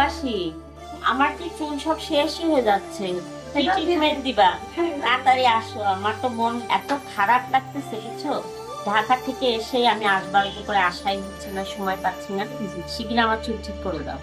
বাসি, আমার তো চুল সব শেষই হয়ে যাচ্ছে, কি ট্রিটমেন্ট দিবা? তাড়াতাড়ি আসো, আমার তো মন এত খারাপ লাগতেছে বুঝছো। ঢাকা থেকে এসে আমি আসবার করে আশাই হচ্ছে না, সময় পাচ্ছি না, শিগগির আমার চুল ঠিক করে দাও।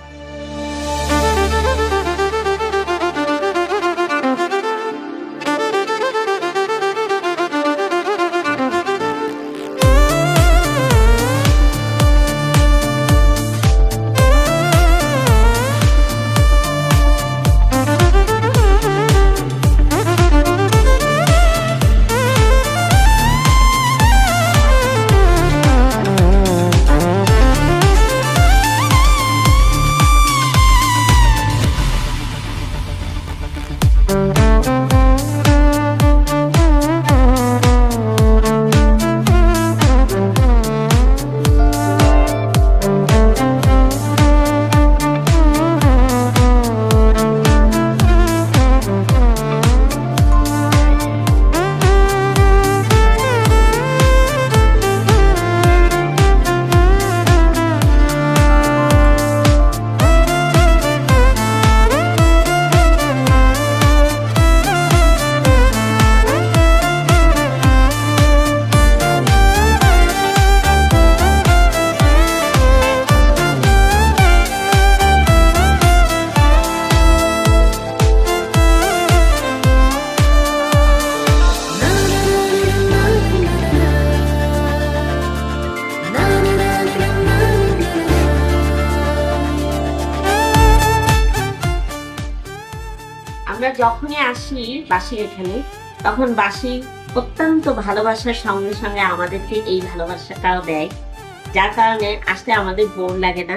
আমরা যখনই আসি বাসির এখানে, তখন বাসি অত্যন্ত ভালোবাসার সঙ্গে সঙ্গে আমাদেরকে এই ভালোবাসাটাও দেয়, যার কারণে আসতে আমাদের বোর লাগে না।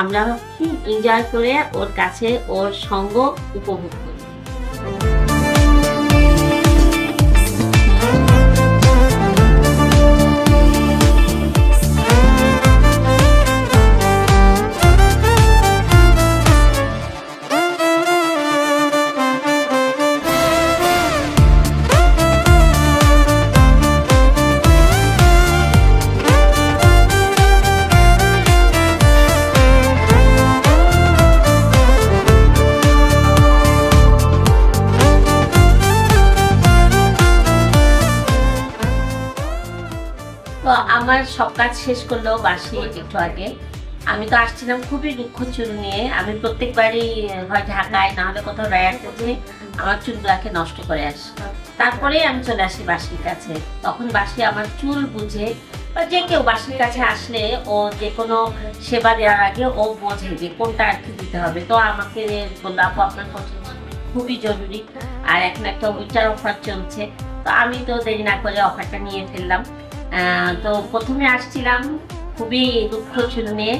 আমরা খুব এনজয় করে ওর কাছে ওর সঙ্গ উপভোগ করি। তো আমার সব কাজ শেষ করলেও বাসি একটু আগে। আমি তো আসছিলাম খুবই দুঃখ চুল নিয়ে। আমি প্রত্যেকবারই হয় ঢাকায় না হলে কোথাও বেড়াতে যে আমার চুলগুলাকে নষ্ট করে আসি, তারপরেই আমি চলে আসি বাসির কাছে। তখন বাসি আমার চুল বুঝে, বা যে কেউ বাসির কাছে আসলে ও যে কোনো সেবা দেওয়ার আগে ও বোঝে যে কোনটা আর কি দিতে হবে। তো আমাকে বললো, আপু আপনার পছন্দ খুবই জরুরি, আর এখন একটা উইন্টার অফার চলছে। তো আমি তো দেরি না করে অফারটা নিয়ে ফেললাম। তো প্রথমে আসছিলাম খুবই দুঃখ চুল নিয়ে,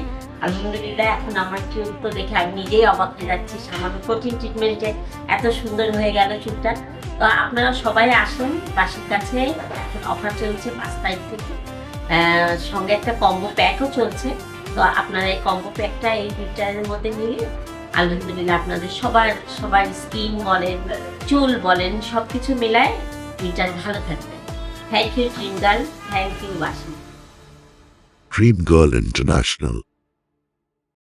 আলহামদুলিল্লাহ এখন আমার চুল তো দেখে আমি নিজেই অবাক হয়ে যাচ্ছি, সামান্য প্রোটিন ট্রিটমেন্টে এত সুন্দর হয়ে গেল চুলটা। তো আপনারা সবাই আসুন বাসির কাছে, এখন অফার চলছে 5 তারিখ থেকে। সঙ্গে একটা কম্বো প্যাকও চলছে। তো আপনারা এই কম্বো প্যাকটা এই উইন্টারের মধ্যে নিলে আলহামদুলিল্লাহ আপনাদের সবার স্কিন বলেন, চুল বলেন, সবকিছু মিলায় উইন্টার ভালো থাকবে। Thank you, Dream Girl. Thank you, Vashi. Dream Girl International.